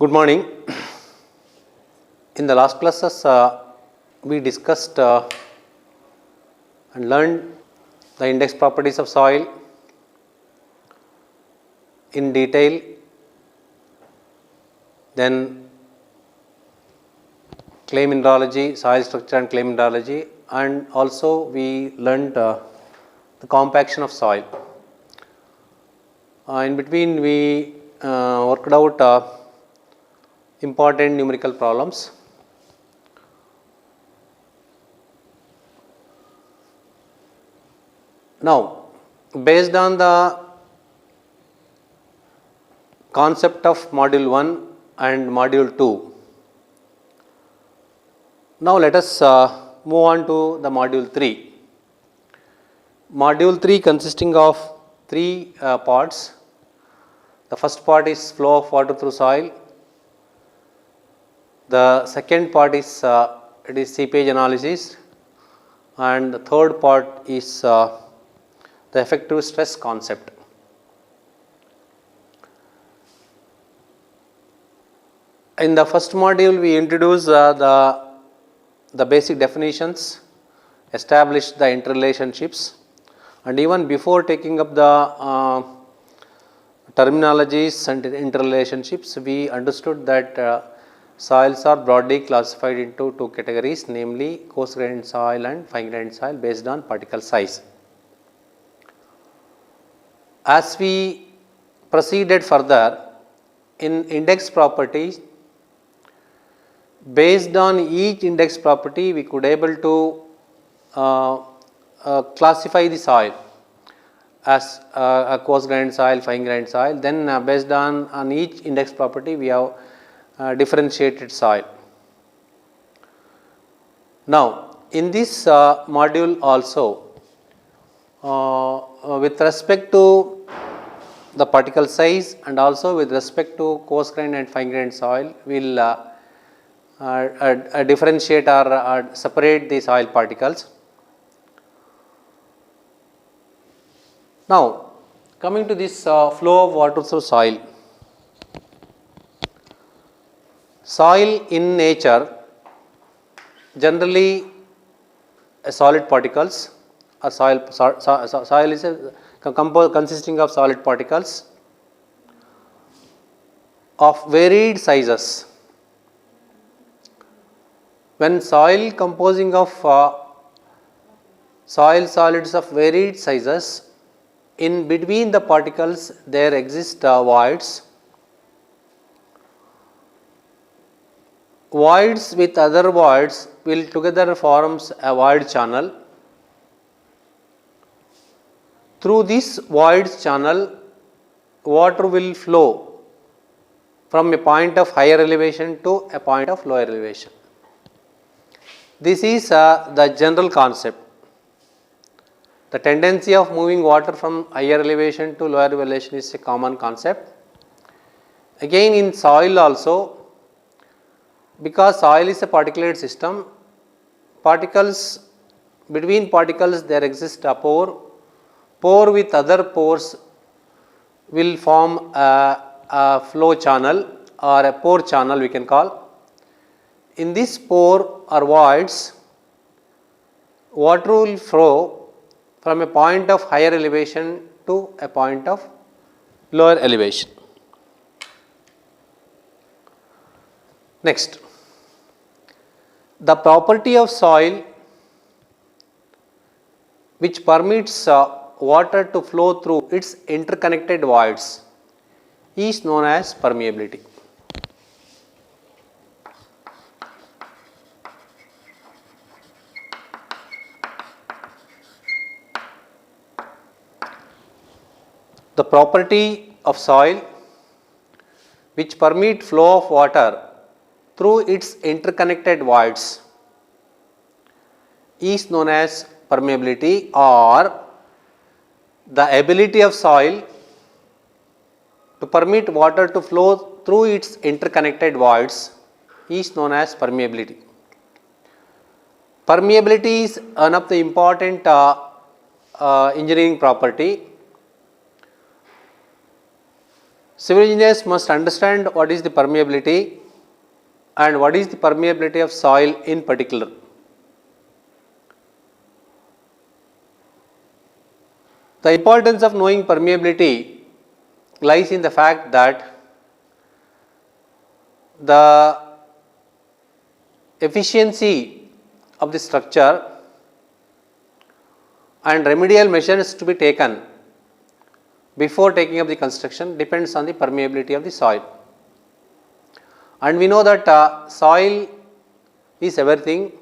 Good morning. In the last classes, we discussed and learned the index properties of soil in detail. Then clay mineralogy, soil structure and clay mineralogy, and also we learned the compaction of soil. In between we worked out important numerical problems. Now, based on the concept of module 1 and module 2, now let us move on to the module 3. Module 3 consisting of 3 parts. The first part is flow of water through soil. The second part is seepage analysis, and the third part is the effective stress concept. In the first module, we introduced the basic definitions, established the interrelationships, and even before taking up the terminologies and interrelationships, we understood that soils are broadly classified into 2 categories, namely coarse grained soil and fine grained soil based on particle size. As we proceeded further in index properties, based on each index property we could able to classify the soil as a coarse grained soil, fine grained soil. Then based on each index property we have differentiated soil. Now, in this module also, with respect to the particle size and also with respect to coarse grained and fine grained soil, we will differentiate or separate the soil particles. Now, coming to this flow of water through soil. Soil in nature generally solid particles, or soil is consisting of solid particles of varied sizes. When soil composing of soil solids of varied sizes, in between the particles there exist voids. Voids with other voids will together forms a void channel. Through this void channel, water will flow from a point of higher elevation to a point of lower elevation. This is the general concept. The tendency of moving water from higher elevation to lower elevation is a common concept. Again, in soil also, because soil is a particulate system, particles, between particles there exists a pore. Pore with other pores will form a flow channel or a pore channel we can call. In this pore or voids, water will flow from a point of higher elevation to a point of lower elevation. Next, the property of soil which permits water to flow through its interconnected voids is known as permeability. The property of soil which permit flow of water through its interconnected voids is known as permeability, or the ability of soil to permit water to flow through its interconnected voids is known as permeability. Permeability is one of the important engineering property. Civil engineers must understand what is the permeability and what is the permeability of soil in particular. The importance of knowing permeability lies in the fact that the efficiency of the structure and remedial measures to be taken before taking up the construction depends on the permeability of the soil. And we know that soil is everything.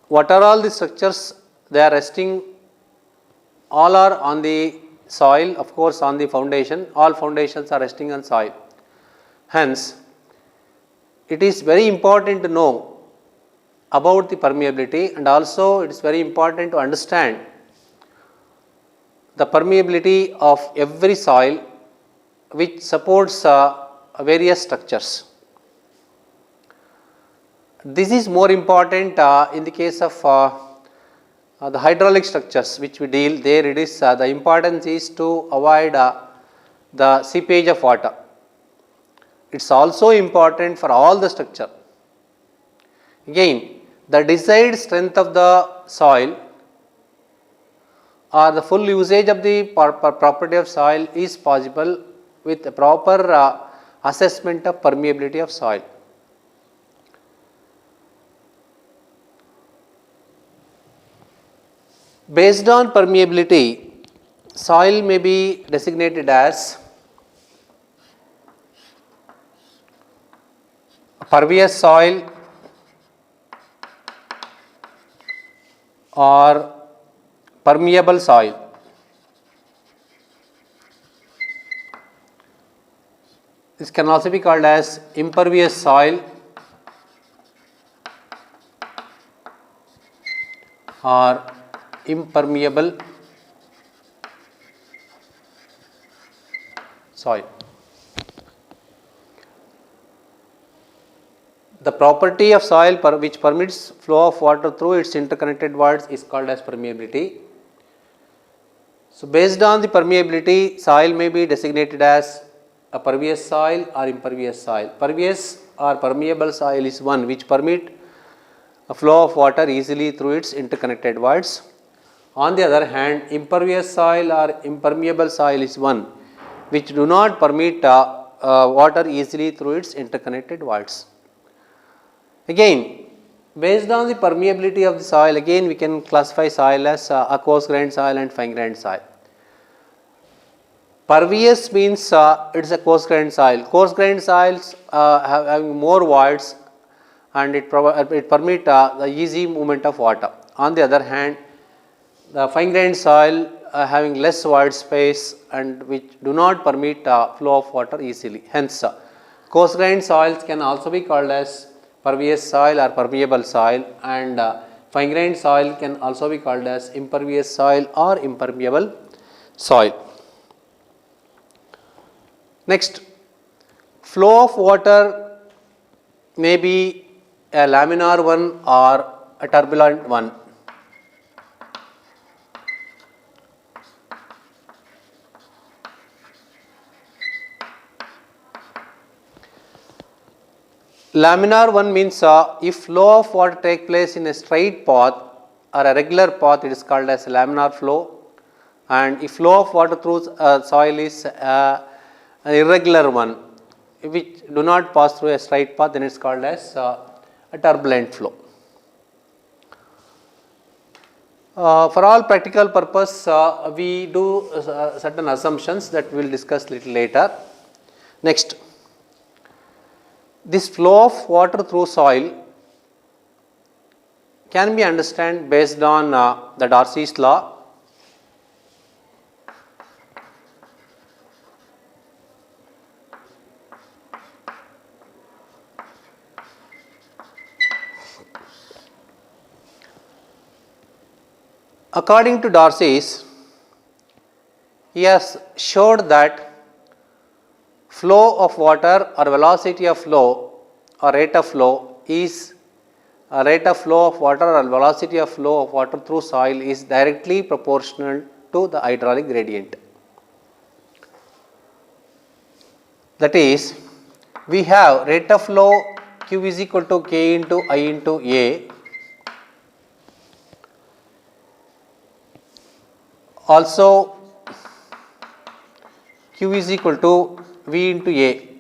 What are all the structures they are resting, all are on the soil, of course on the foundation, all foundations are resting on soil. Hence, it is very important to know about the permeability, and also it is very important to understand the permeability of every soil which supports various structures. This is more important in the case of the hydraulic structures which we deal. There it is the importance is to avoid the seepage of water. It is also important for all the structure. Again, the desired strength of the soil or the full usage of the property of soil is possible with a proper assessment of permeability of soil. Based on permeability, soil may be designated as pervious soil or permeable soil. This can also be called as impervious soil or impermeable soil. The property of soil which permits flow of water through its interconnected voids is called as permeability. So, based on the permeability, soil may be designated as a pervious soil or impervious soil. Pervious or permeable soil is one which permit a flow of water easily through its interconnected voids. On the other hand, impervious soil or impermeable soil is one which do not permit water easily through its interconnected voids. Again, based on the permeability of the soil, again we can classify soil as a coarse grained soil and fine grained soil. Pervious means it is a coarse grained soil. Coarse grained soils having more voids and it permit the easy movement of water. On the other hand, the fine grained soil having less void space and which do not permit flow of water easily. Hence, coarse grained soils can also be called as pervious soil or permeable soil, and fine grained soil can also be called as impervious soil or impermeable soil. Next, flow of water may be a laminar one or a turbulent one. Laminar one means if flow of water take place in a straight path or a regular path, it is called as laminar flow, and if flow of water through soil is an irregular one which do not pass through a straight path, then it is called as a turbulent flow. For all practical purpose, we do certain assumptions that we will discuss little later. Next, this flow of water through soil can be understood based on the Darcy's law. According to Darcy's, he has showed that flow of water or velocity of flow or rate of flow is rate of flow of water or velocity of flow of water through soil is directly proportional to the hydraulic gradient. That is, we have rate of flow Q is equal to K into I into A. Also, Q is equal to V into A,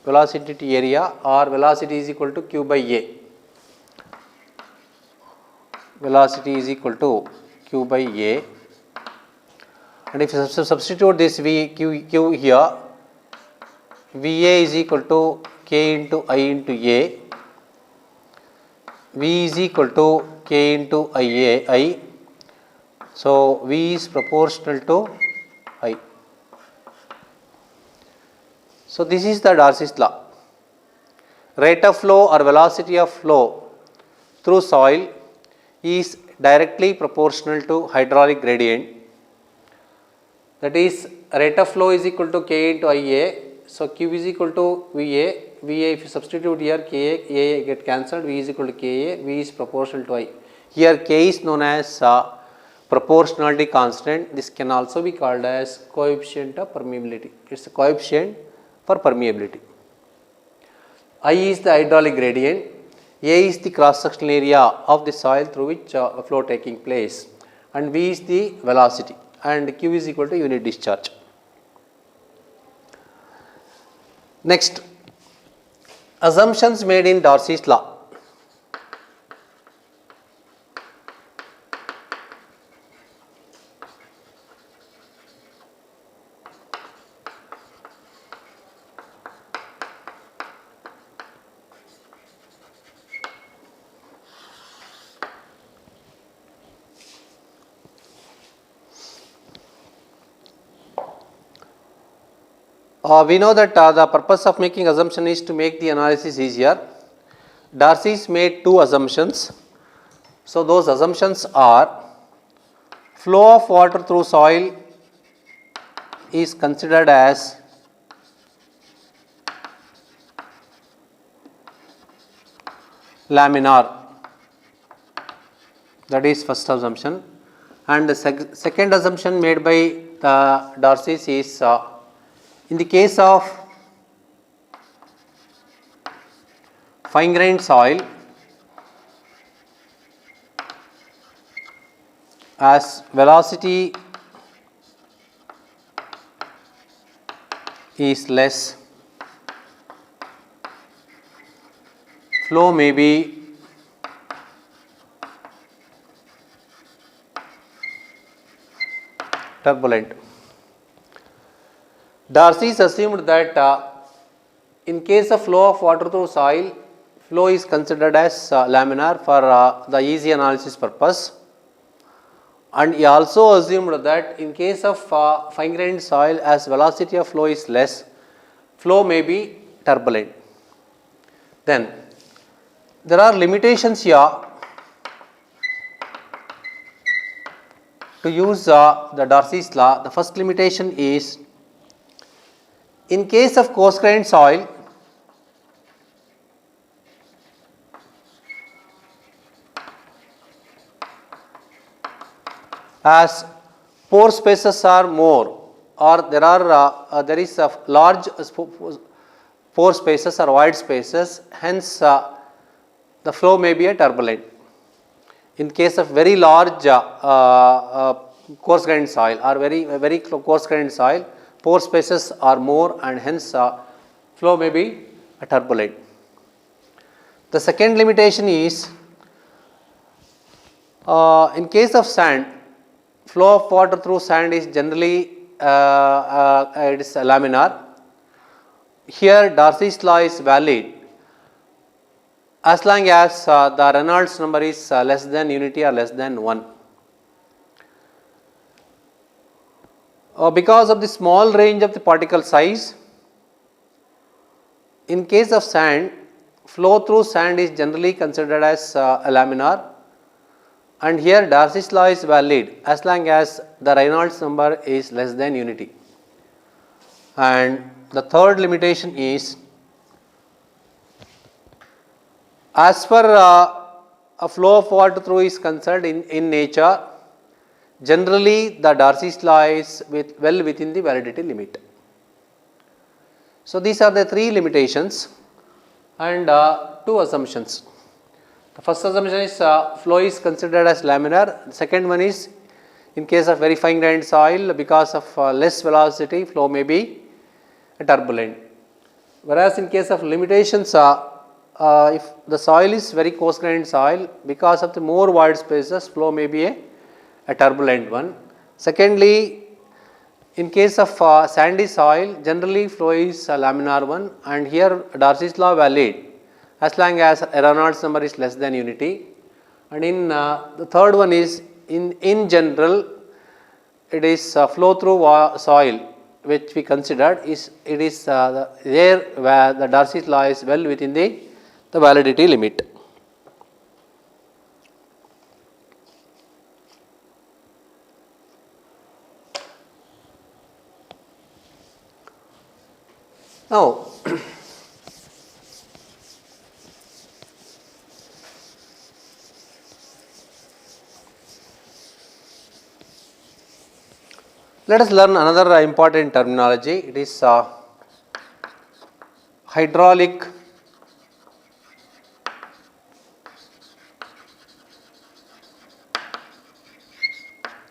velocity to area, or velocity is equal to Q by A. Velocity is equal to Q by A, and if you substitute this Q here, VA is equal to K into I into A, V is equal to K into I. So, V is proportional to I. So, this is the Darcy's law. Rate of flow or velocity of flow through soil is directly proportional to hydraulic gradient. That is, rate of flow is equal to K into IA. So, Q is equal to VA. If you substitute here, K, A get cancelled, V is equal to KA, V is proportional to I. Here K is known as proportionality constant. This can also be called as coefficient of permeability. It is a coefficient for permeability. I is the hydraulic gradient, A is the cross sectional area of the soil through which flow taking place, and V is the velocity, and Q is equal to unit discharge. Next, assumptions made in Darcy's law. We know that the purpose of making assumption is to make the analysis easier. Darcy's made two assumptions. So, those assumptions are: flow of water through soil is considered as laminar. That is first assumption. And the second assumption made by the Darcy's is in the case of fine grained soil, as velocity is less, flow may be turbulent. Darcy's assumed that in case of flow of water through soil, flow is considered as laminar for the easy analysis purpose, and he also assumed that in case of fine grained soil, as velocity of flow is less, flow may be turbulent. Then there are limitations here to use the Darcy's law. The first limitation is, in case of coarse grained soil, as pore spaces are more, or there is a large pore spaces or void spaces, hence the flow may be a turbulent. In case of very large coarse grained soil or very coarse grained soil, pore spaces are more, and hence flow may be a turbulent. The second limitation is, in case of sand, flow of water through sand is generally it is laminar. Here Darcy's law is valid as long as the Reynolds number is less than unity or less than 1. Because of the small range of the particle size, in case of sand, flow through sand is generally considered as a laminar, and here Darcy's law is valid as long as the Reynolds number is less than unity. And the third limitation is, as far a flow of water through is concerned in nature, generally the Darcy's law is well within the validity limit. So these are the three limitations and two assumptions. The first assumption is flow is considered as laminar. The second one is in case of very fine grained soil, because of less velocity, flow may be turbulent. Whereas in case of limitations, if the soil is very coarse grained soil, because of the more void spaces, flow may be a turbulent one. Secondly, in case of sandy soil, generally flow is a laminar one, and here Darcy's law valid as long as Reynolds number is less than unity. And in the third one is in general, it is flow through soil which we considered is it is there where the Darcy's law is well within the validity limit. Now, let us learn another important terminology. It is hydraulic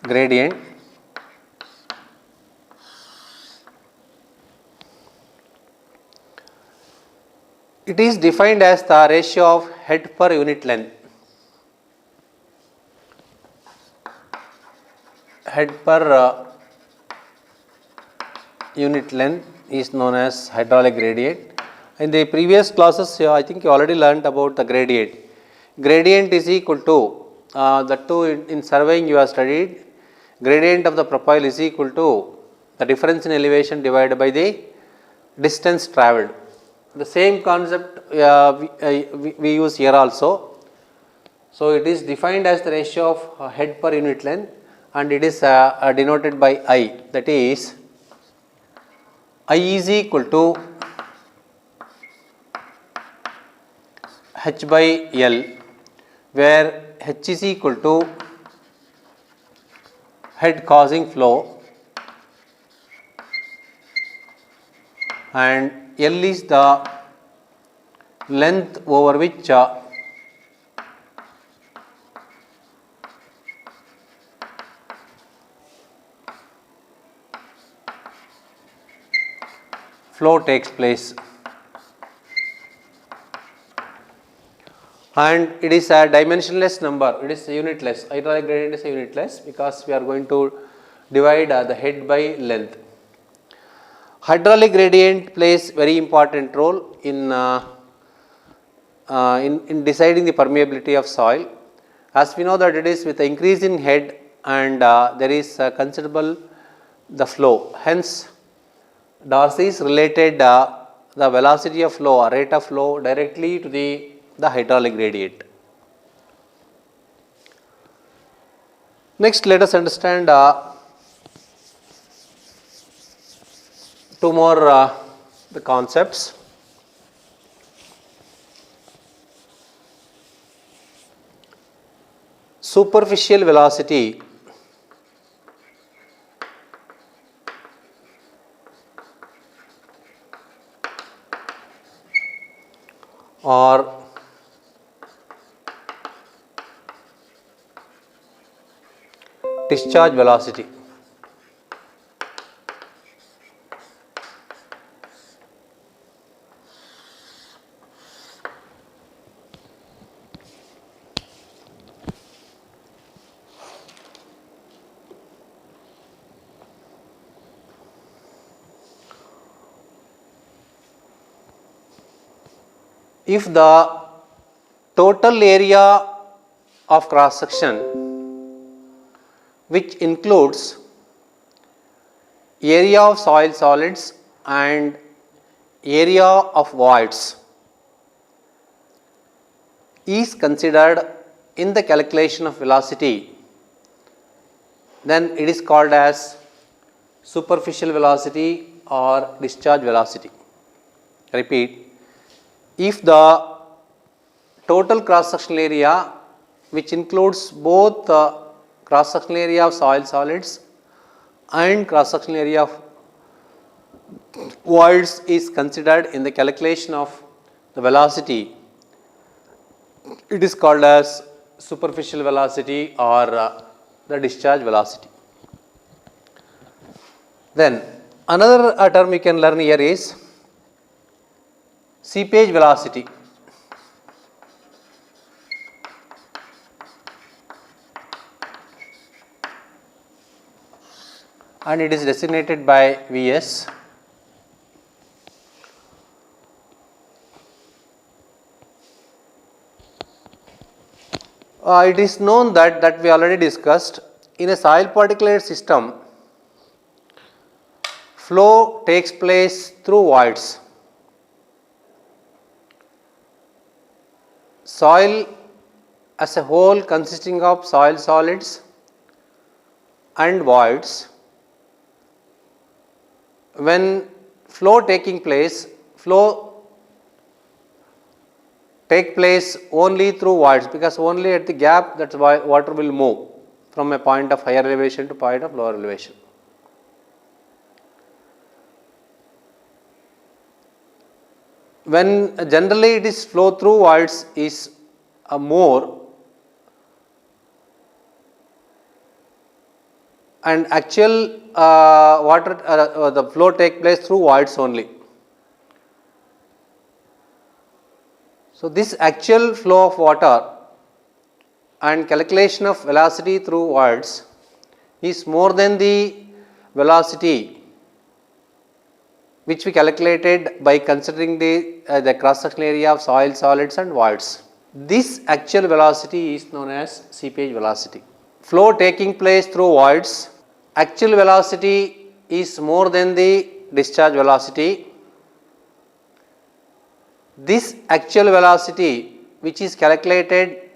gradient. It is defined as the ratio of head per unit length. Head per unit length is known as hydraulic gradient. In the previous classes, I think you already learned about the gradient. Gradient is equal to the two in surveying you have studied. Gradient of the profile is equal to the difference in elevation divided by the distance travelled. The same concept we use here also. So it is defined as the ratio of head per unit length, and it is denoted by I. That is, I is equal to H by L, where H is equal to head causing flow and L is the length over which flow takes place, and it is a dimensionless number. It is unitless. Hydraulic gradient is unitless because we are going to divide the head by length. Hydraulic gradient plays very important role in deciding the permeability of soil. As we know that it is with the increase in head and there is considerable the flow. Hence, Darcy's related the velocity of flow or rate of flow directly to the hydraulic gradient. Next, let us understand two more the concepts. Superficial velocity or discharge velocity. If the total area of cross section, which includes area of soil solids and area of voids, is considered in the calculation of velocity, then it is called as superficial velocity or discharge velocity. Repeat, if the total cross sectional area, which includes both the cross sectional area of soil solids and cross sectional area of voids is considered in the calculation of the velocity, it is called as superficial velocity or the discharge velocity. Then another term we can learn here is seepage velocity. And it is designated by Vs. It is known that we already discussed, in a soil particulate system, flow takes place through voids. Soil as a whole consisting of soil solids and voids. When flow taking place, flow take place only through voids, because only at the gap that water will move from a point of higher elevation to point of lower elevation. When generally it is flow through voids is more, and actual water the flow take place through voids only. So, this actual flow of water and calculation of velocity through voids is more than the velocity which we calculated by considering the cross sectional area of soil solids and voids. This actual velocity is known as seepage velocity. Flow taking place through voids, actual velocity is more than the discharge velocity. This actual velocity, which is calculated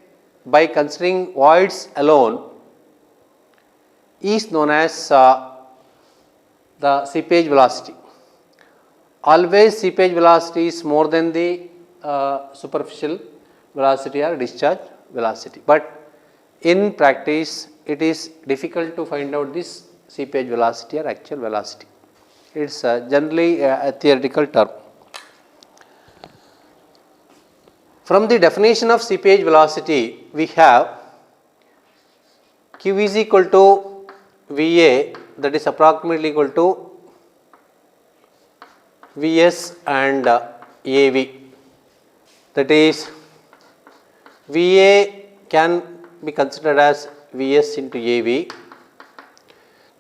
by considering voids alone, is known as the seepage velocity. Always seepage velocity is more than the superficial velocity or discharge velocity, but in practice it is difficult to find out this seepage velocity or actual velocity. It is generally a theoretical term. From the definition of seepage velocity, we have Q is equal to VA, that is approximately equal to Vs and AV. That is, VA can be considered as Vs into AV.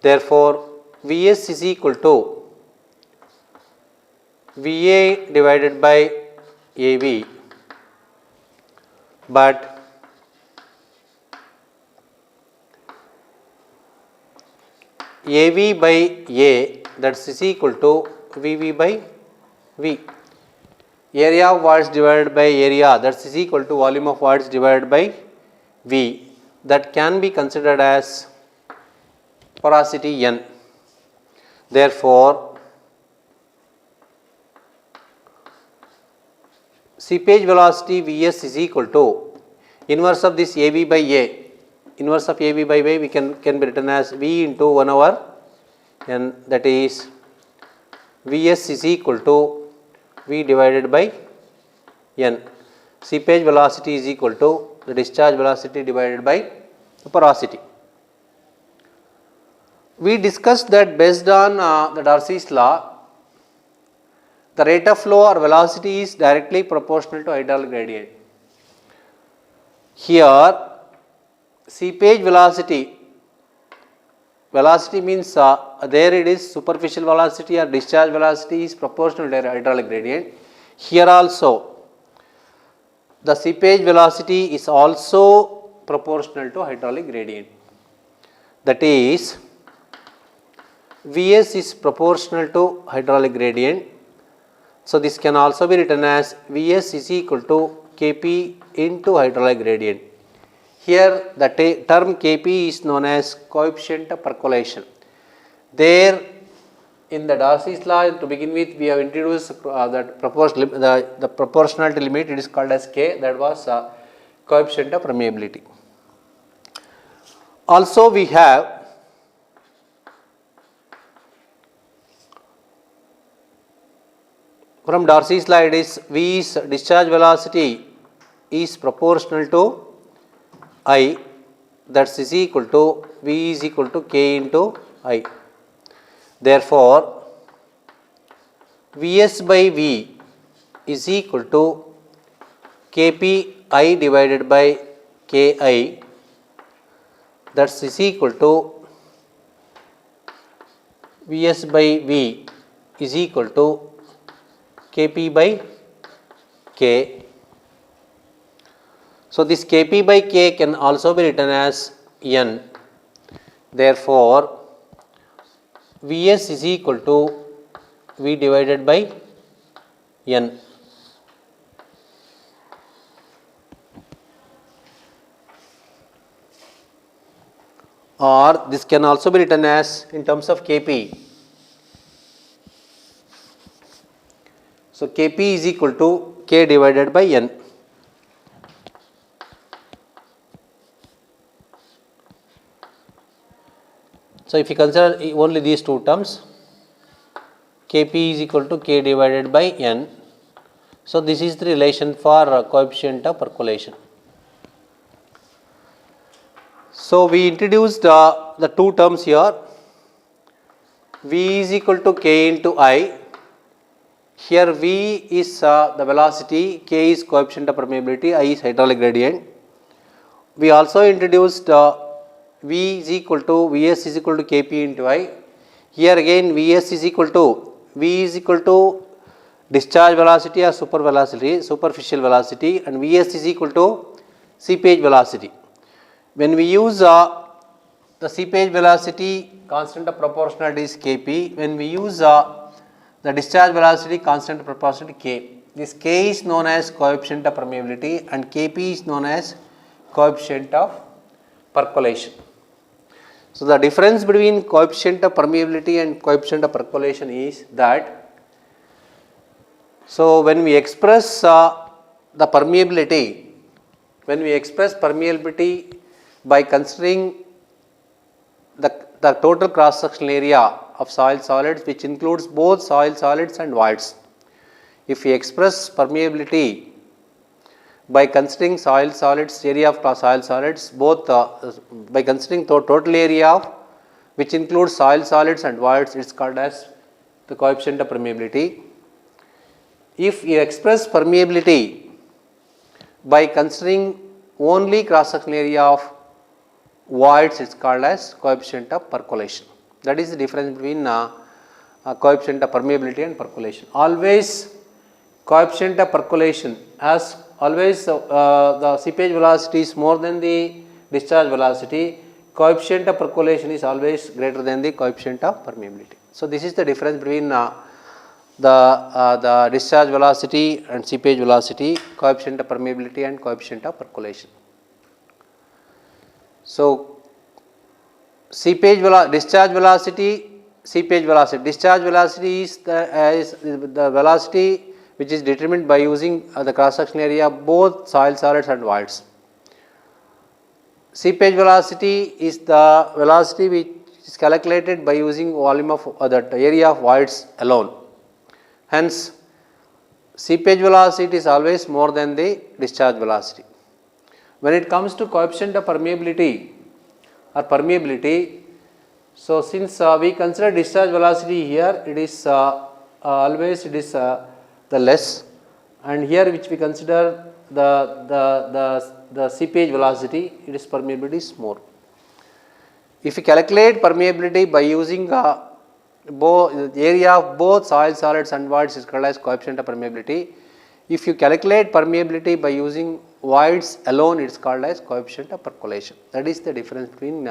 Therefore, Vs is equal to VA divided by AV. But AV by A, that is equal to VV by V. Area of voids divided by area, that is equal to volume of voids divided by V, that can be considered as porosity N. Therefore, seepage velocity Vs is equal to inverse of this AV by A. Inverse of AV by A we can be written as V into 1 over N, that is Vs is equal to V divided by N. Seepage velocity is equal to the discharge velocity divided by the porosity. We discussed that based on the Darcy's law, the rate of flow or velocity is directly proportional to hydraulic gradient. Here, seepage velocity means there it is superficial velocity or discharge velocity is proportional to hydraulic gradient. Here also, the seepage velocity is also proportional to hydraulic gradient. That is, Vs is proportional to hydraulic gradient. So, this can also be written as Vs is equal to Kp into hydraulic gradient. Here the term Kp is known as coefficient of percolation. There in the Darcy's law, to begin with, we have introduced the proportionality limit, it is called as K, that was coefficient of permeability. Also we have from Darcy's law it is V's discharge velocity is proportional to I, that is equal to V is equal to K into I. Therefore, Vs by V is equal to Kp I divided by Ki, that is equal to Vs by V is equal to Kp by K. So, this Kp by K can also be written as N. Therefore, Vs is equal to V divided by N. Or this can also be written as in terms of Kp. So, Kp is equal to K divided by N. So, if you consider only these two terms, Kp is equal to K divided by N. So, this is the relation for coefficient of percolation. So, we introduced the two terms here, V is equal to K into I. Here V is the velocity, K is coefficient of permeability, I is hydraulic gradient. We also introduced V is equal to Vs is equal to Kp into I. Here again Vs is equal to V is equal to discharge velocity or superficial velocity, and Vs is equal to seepage velocity. When we use the seepage velocity, constant of proportionality is Kp. When we use the discharge velocity, constant of proportionality K. This K is known as coefficient of permeability and Kp is known as coefficient of percolation. So, the difference between coefficient of permeability and coefficient of percolation is that, so when we express the permeability, by considering the total cross sectional area of soil solids, which includes both soil solids and voids. If we express permeability by considering soil solids, area of soil solids, both by considering total area of which includes soil solids and voids, it is called as the coefficient of permeability. If you express permeability by considering only cross sectional area of voids, it is called as coefficient of percolation. That is the difference between coefficient of permeability and percolation. Always coefficient of percolation has always the seepage velocity is more than the discharge velocity. Coefficient of percolation is always greater than the coefficient of permeability. So, this is the difference between the discharge velocity and seepage velocity, coefficient of permeability and coefficient of percolation. So, discharge velocity, seepage velocity. Discharge velocity is the velocity which is determined by using the cross sectional area of both soil solids and voids. Seepage velocity is the velocity which is calculated by using volume of that area of voids alone. Hence, seepage velocity is always more than the discharge velocity. When it comes to coefficient of permeability or permeability, so since we consider discharge velocity here, it is always it is the less, and here which we consider the seepage velocity, it is permeability is more. If you calculate permeability by using area of both soil solids and voids, is called as coefficient of permeability. If you calculate permeability by using voids alone, it is called as coefficient of percolation. That is the difference between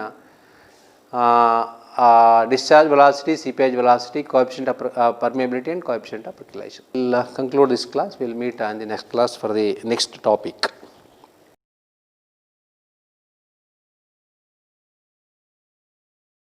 discharge velocity, seepage velocity, coefficient of permeability and coefficient of percolation. We will conclude this class. We will meet in the next class for the next topic.